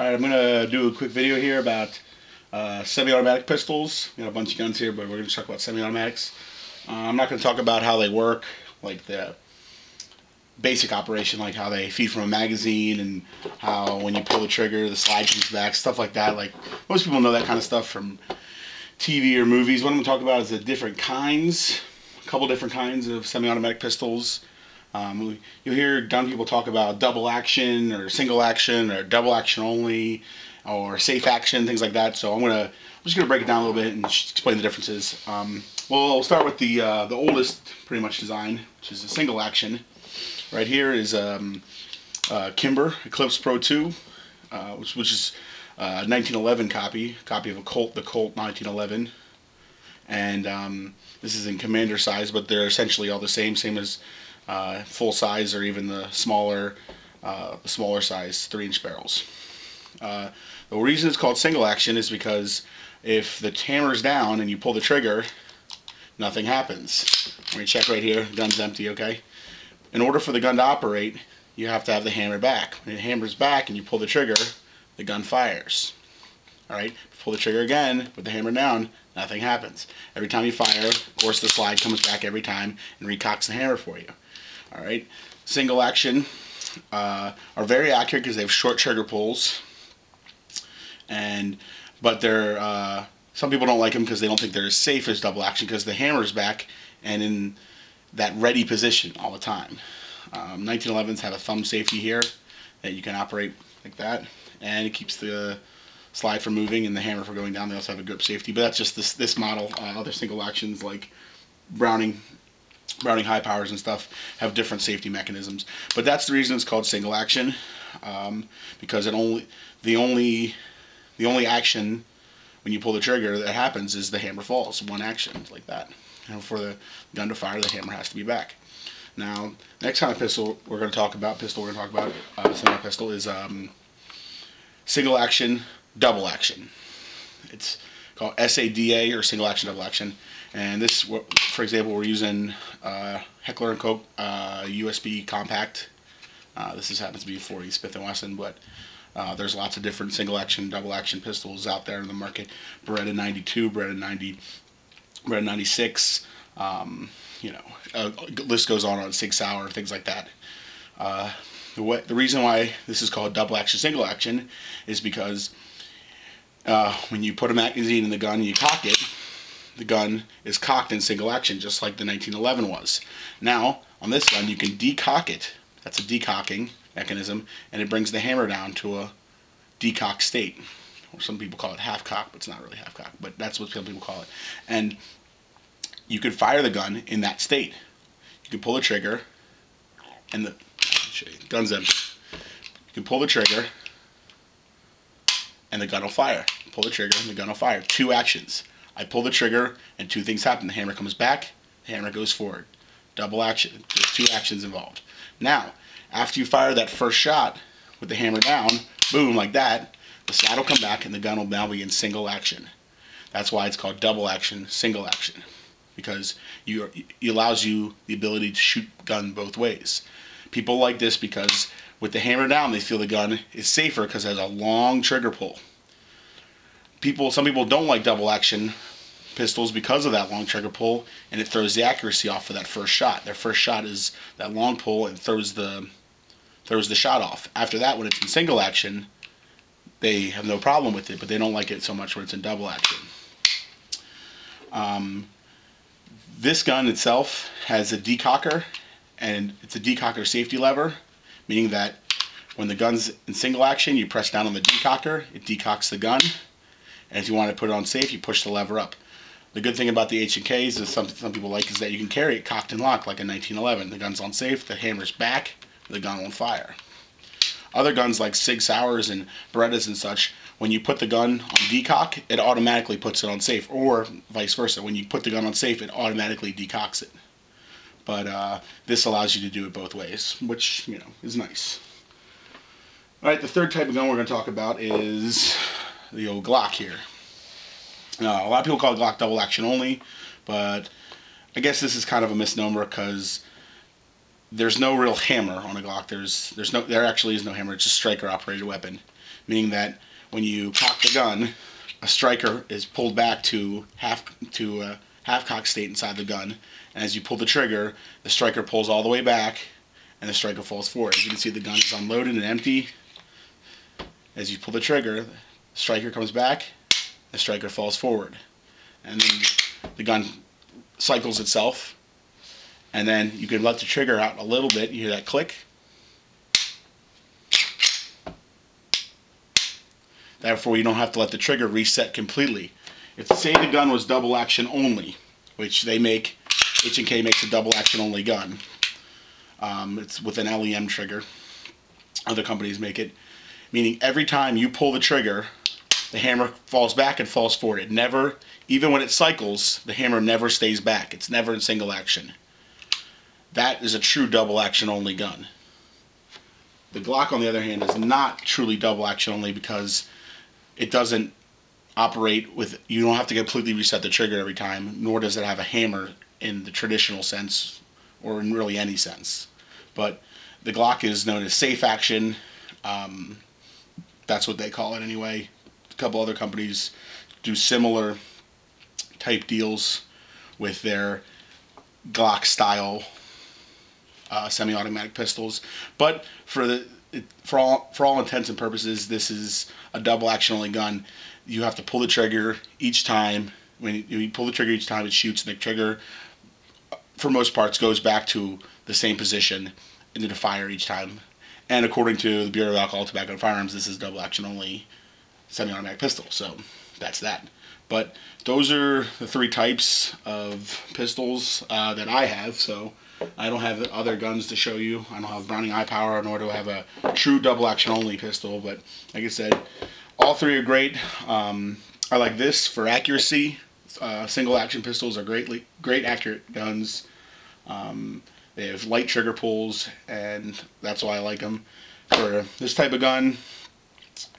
Alright, I'm going to do a quick video here about semi-automatic pistols. We got a bunch of guns here, but we're going to talk about semi-automatics. I'm not going to talk about how they work, like the basic operation, like how they feed from a magazine and how when you pull the trigger, the slide comes back, stuff like that. Like most people know that kind of stuff from TV or movies. What I'm going to talk about is the different kinds, a couple different kinds of semi-automatic pistols. You'll hear gun people talk about double action or single action or double action only or safe action, things like that. So I'm just gonna break it down a little bit and explain the differences. We'll start with the oldest pretty much design, which is a single action. Right here is Kimber Eclipse Pro 2, which is a 1911 copy of a Colt, the Colt 1911, and this is in commander size, but they're essentially all the same as full size or even the smaller size 3-inch barrels. The reason it's called single action is because if the hammer's down and you pull the trigger, nothing happens. Let me check right here, gun's empty, okay? In order for the gun to operate, you have to have the hammer back. When the hammer's back and you pull the trigger, the gun fires. Alright, pull the trigger again with the hammer down, nothing happens. Every time you fire, of course the slide comes back every time and recocks the hammer for you. Alright, single action are very accurate because they have short trigger pulls, but they're some people don't like them because they don't think they're as safe as double action because the hammer's back and in that ready position all the time. 1911s have a thumb safety here that you can operate like that, and it keeps the slide from moving and the hammer from going down. They also have a grip safety, but that's just this model. Other single actions like Browning high powers and stuff have different safety mechanisms, but that's the reason it's called single action, because the only action when you pull the trigger that happens is the hammer falls. One action like that. For the gun to fire, the hammer has to be back. Now, next kind of pistol we're going to talk about, semi-pistol, is single action, double action. It's called SADA, or single action, double action. And this, for example, we're using Heckler & Koch USB compact. This happens to be 40 Smith & Wesson, but there's lots of different single action, double action pistols out there in the market. Beretta 92, Beretta 90, Beretta 96. List goes on Sig Sauer, things like that. The reason why this is called double action, single action is because when you put a magazine in the gun and you cock it, the gun is cocked in single action, just like the 1911 was. Now, on this gun, you can decock it. That's a decocking mechanism, and it brings the hammer down to a decocked state. Or some people call it half cock, but it's not really half cock, but that's what some people call it. And you can fire the gun in that state. You can pull the trigger, and the gun's empty. You can pull the trigger, and the gun will fire. Pull the trigger, and the gun will fire. Two actions. I pull the trigger, and two things happen. The hammer comes back, the hammer goes forward. Double action. There's two actions involved. Now, after you fire that first shot with the hammer down, boom, like that, the slide will come back, and the gun will now be in single action. That's why it's called double action, single action, because it allows you the ability to shoot gun both ways. People like this because with the hammer down, they feel the gun is safer because it has a long trigger pull. Some people don't like double action pistols because of that long trigger pull, and it throws the accuracy off for that first shot. Their first shot is that long pull and throws the shot off. After that, when it's in single action, they have no problem with it, but they don't like it so much when it's in double action. This gun itself has a decocker, and it's a decocker safety lever, meaning that when the gun's in single action, you press down on the decocker, it decocks the gun, and if you want to put it on safe, you push the lever up. The good thing about the H&Ks is some people like is that you can carry it cocked and locked like a 1911. The gun's on safe, the hammer's back, the gun won't fire. Other guns like Sig Sauers and Berettas and such, when you put the gun on decock, it automatically puts it on safe, or vice versa. When you put the gun on safe, it automatically decocks it. But this allows you to do it both ways, which, is nice. Alright, the third type of gun we're going to talk about is the old Glock here. A lot of people call it Glock double action only, but I guess this is kind of a misnomer because there's no real hammer on a Glock. There actually is no hammer. It's a striker operated weapon, meaning that when you cock the gun, a striker is pulled back to half cock state inside the gun, and as you pull the trigger, the striker pulls all the way back, and the striker falls forward. As you can see, the gun is unloaded and empty. As you pull the trigger, the striker comes back, the striker falls forward, and then the gun cycles itself. And then you can let the trigger out a little bit. You hear that click. Therefore, you don't have to let the trigger reset completely. If say the gun was double action only, which they make, H&K makes a double action only gun. It's with an LEM trigger. Other companies make it, meaning every time you pull the trigger, the hammer falls back and falls forward. It never, even when it cycles, the hammer never stays back. It's never in single action. That is a true double action only gun. The Glock, on the other hand, is not truly double action only because it doesn't operate with, you don't have to completely reset the trigger every time, nor does it have a hammer in the traditional sense, or in really any sense. But the Glock is known as safe action. That's what they call it anyway. A couple other companies do similar type deals with their Glock style semi-automatic pistols, but for all intents and purposes, this is a double action only gun. You have to pull the trigger each time. When you pull the trigger each time, it shoots, and the trigger, for most parts, goes back to the same position into the fire each time. And according to the Bureau of Alcohol, Tobacco, and Firearms, this is double action only semi-automatic pistol. So that's that. But those are the three types of pistols that I have. So I don't have other guns to show you. I don't have Browning eye power, nor do I have a true double action only pistol. But like I said, all three are great. I like this for accuracy. Single action pistols are great accurate guns. They have light trigger pulls, and that's why I like them. For this type of gun,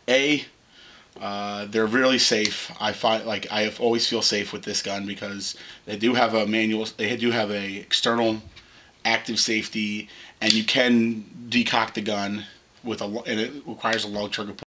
they're really safe. I always feel safe with this gun because they do have a manual. They do have a external active safety, and you can decock the gun and it requires a long trigger pull.